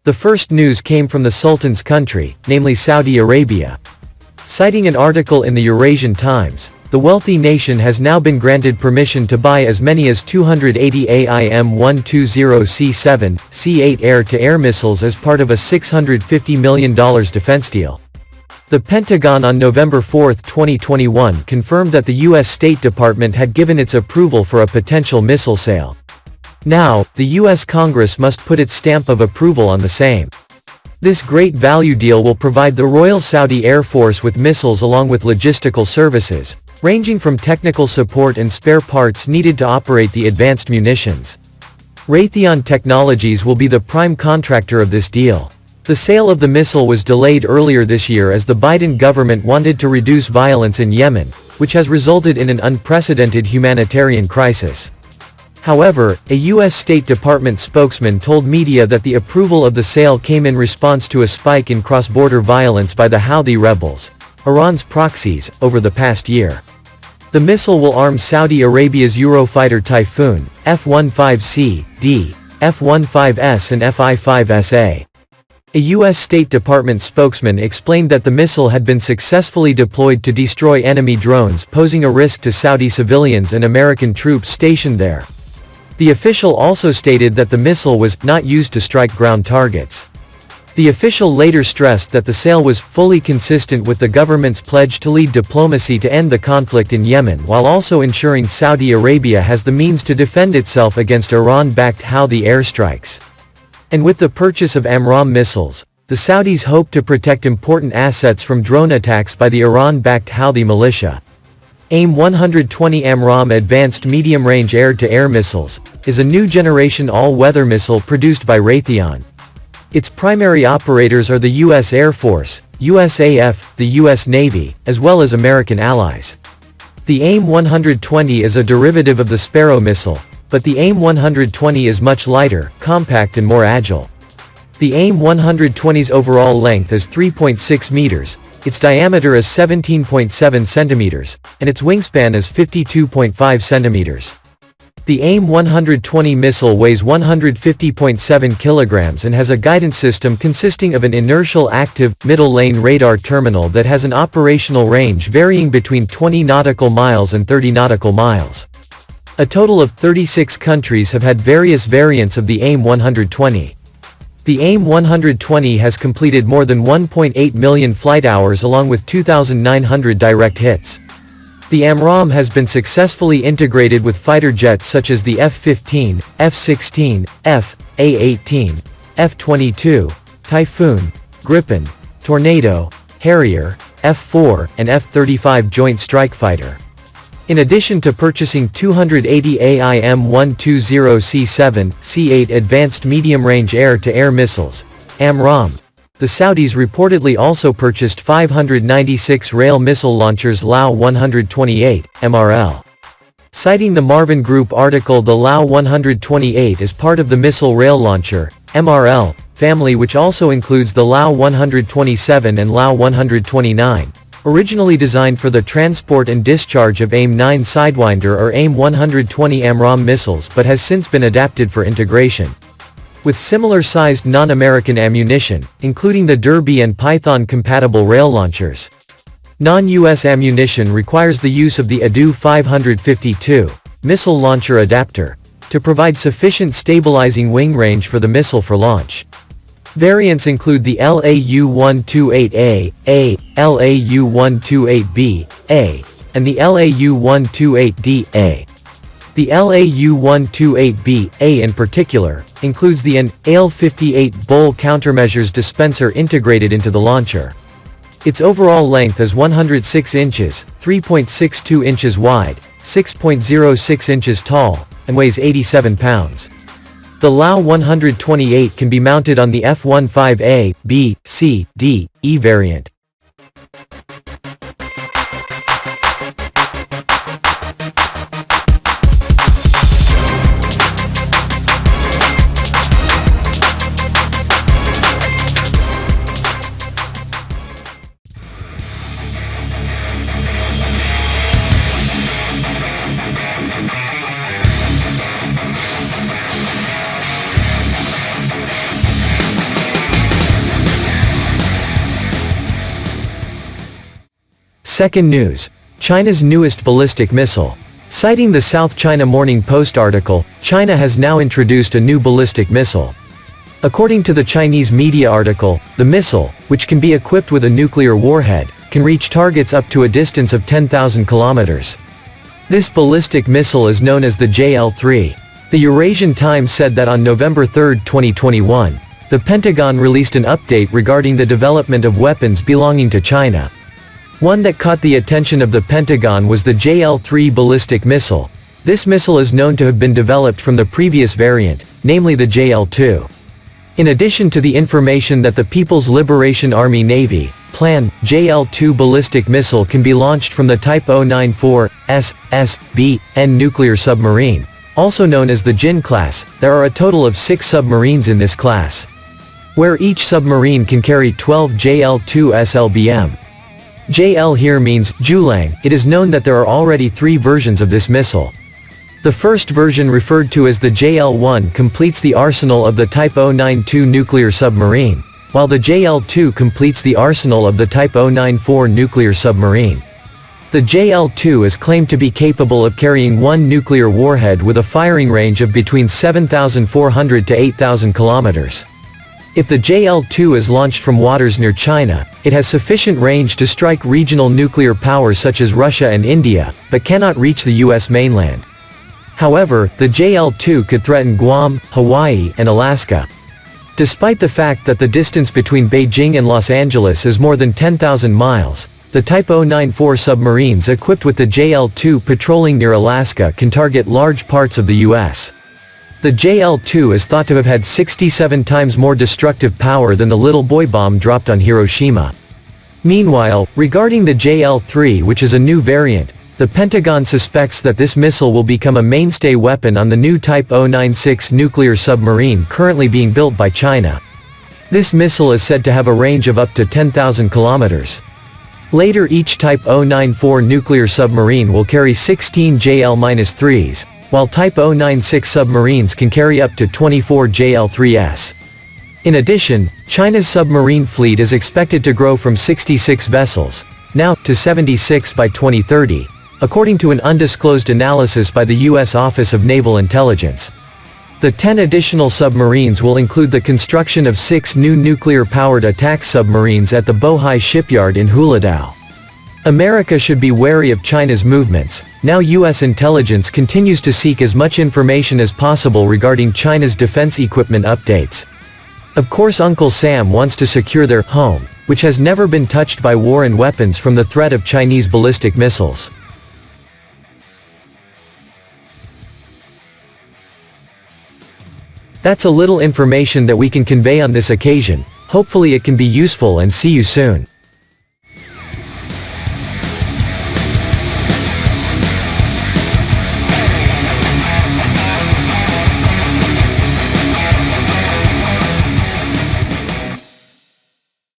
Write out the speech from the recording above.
The first news came from the Sultan's country, namely Saudi Arabia. Citing an article in the EurAsian Times, the wealthy nation has now been granted permission to buy as many as 280 AIM-120C7, C8 air-to-air missiles as part of a $650 million defense deal. The Pentagon on November 4, 2021 confirmed that the U.S. State Department had given its approval for a potential missile sale. Now, the U.S. Congress must put its stamp of approval on the same. This great value deal will provide the Royal Saudi Air Force with missiles along with logistical services, ranging from technical support and spare parts needed to operate the advanced munitions. Raytheon Technologies will be the prime contractor of this deal. The sale of the missile was delayed earlier this year as the Biden government wanted to reduce violence in Yemen, which has resulted in an unprecedented humanitarian crisis. However, a U.S. State Department spokesman told media that the approval of the sale came in response to a spike in cross-border violence by the Houthi rebels, Iran's proxies, over the past year. The missile will arm Saudi Arabia's Eurofighter Typhoon, F-15C, D, F-15S and Fi-5SA. A U.S. State Department spokesman explained that the missile had been successfully deployed to destroy enemy drones posing a risk to Saudi civilians and American troops stationed there. The official also stated that the missile was not used to strike ground targets. The official later stressed that the sale was fully consistent with the government's pledge to lead diplomacy to end the conflict in Yemen while also ensuring Saudi Arabia has the means to defend itself against Iran-backed Houthi airstrikes. And with the purchase of AMRAAM missiles, the Saudis hope to protect important assets from drone attacks by the Iran-backed Houthi militia. AIM-120 AMRAAM Advanced Medium-Range Air-to-Air Missiles is a new generation all-weather missile produced by Raytheon. Its primary operators are the U.S. Air Force, USAF, the U.S. Navy, as well as American allies. The AIM-120 is a derivative of the Sparrow missile, but the AIM-120 is much lighter, compact and more agile. The AIM-120's overall length is 3.6 meters, its diameter is 17.7 centimeters, and its wingspan is 52.5 centimeters. The AIM-120 missile weighs 150.7 kilograms and has a guidance system consisting of an inertial active, middle-lane radar terminal that has an operational range varying between 20 nautical miles and 30 nautical miles. A total of 36 countries have had various variants of the AIM-120. The AIM-120 has completed more than 1.8 million flight hours along with 2,900 direct hits. The AMRAAM has been successfully integrated with fighter jets such as the F-15, F-16, F/A-18, F-22, Typhoon, Gripen, Tornado, Harrier, F-4, and F-35 Joint Strike Fighter. In addition to purchasing 280 AIM-120C7, C8 Advanced Medium-Range Air-to-Air Missiles, AMRAAM, the Saudis reportedly also purchased 596 rail missile launchers Lao-128, MRL. Citing the Marvin Group article, the Lao-128 is part of the Missile Rail Launcher, MRL, family, which also includes the Lao-127 and Lao-129. Originally designed for the transport and discharge of AIM-9 Sidewinder or AIM-120 AMRAAM missiles but has since been adapted for integration with similar-sized non-American ammunition, including the Derby and Python-compatible rail launchers. Non-US ammunition requires the use of the ADU 552 missile launcher adapter to provide sufficient stabilizing wing range for the missile for launch. Variants include the LAU-128A, A, LAU-128B, A, and the LAU-128D, A. The LAU-128B, A in particular, includes the AL-58 Bowl countermeasures dispenser integrated into the launcher. Its overall length is 106 inches, 3.62 inches wide, 6.06 inches tall, and weighs 87 pounds. The Lao-128 can be mounted on the F-15A, B, C, D, E variant. Second news. China's newest ballistic missile. Citing the South China Morning Post article, China has now introduced a new ballistic missile. According to the Chinese media article, the missile, which can be equipped with a nuclear warhead, can reach targets up to a distance of 10,000 kilometers. This ballistic missile is known as the JL-3. The EurAsian Times said that on November 3, 2021, the Pentagon released an update regarding the development of weapons belonging to China. One that caught the attention of the Pentagon was the JL-3 ballistic missile. This missile is known to have been developed from the previous variant, namely the JL-2. In addition to the information that the People's Liberation Army Navy planned, JL-2 ballistic missile can be launched from the Type 094 SSBN nuclear submarine, also known as the Jin class. There are a total of 6 submarines in this class, where each submarine can carry 12 JL-2 SLBM. JL here means Julang. It is known that there are already 3 versions of this missile. The first version, referred to as the JL-1, completes the arsenal of the Type 092 nuclear submarine, while the JL-2 completes the arsenal of the Type 094 nuclear submarine. The JL-2 is claimed to be capable of carrying 1 nuclear warhead with a firing range of between 7,400 to 8,000 kilometers. If the JL-2 is launched from waters near China, it has sufficient range to strike regional nuclear powers such as Russia and India, but cannot reach the US mainland. However, the JL-2 could threaten Guam, Hawaii, and Alaska. Despite the fact that the distance between Beijing and Los Angeles is more than 10,000 miles, the Type 094 submarines equipped with the JL-2 patrolling near Alaska can target large parts of the U.S. The JL-2 is thought to have had 67 times more destructive power than the little boy bomb dropped on Hiroshima. Meanwhile, regarding the JL-3, which is a new variant, the Pentagon suspects that this missile will become a mainstay weapon on the new Type 096 nuclear submarine currently being built by China. This missile is said to have a range of up to 10,000 kilometers. Later, each Type 094 nuclear submarine will carry 16 JL-3s, while Type 096 submarines can carry up to 24 JL-3s. In addition, China's submarine fleet is expected to grow from 66 vessels, now, to 76 by 2030, according to an undisclosed analysis by the U.S. Office of Naval Intelligence. The 10 additional submarines will include the construction of 6 new nuclear-powered attack submarines at the Bohai shipyard in Huludao. America should be wary of China's movements. Now U.S. intelligence continues to seek as much information as possible regarding China's defense equipment updates. Of course, Uncle Sam wants to secure their home, which has never been touched by war and weapons, from the threat of Chinese ballistic missiles. That's a little information that we can convey on this occasion. Hopefully it can be useful, and see you soon.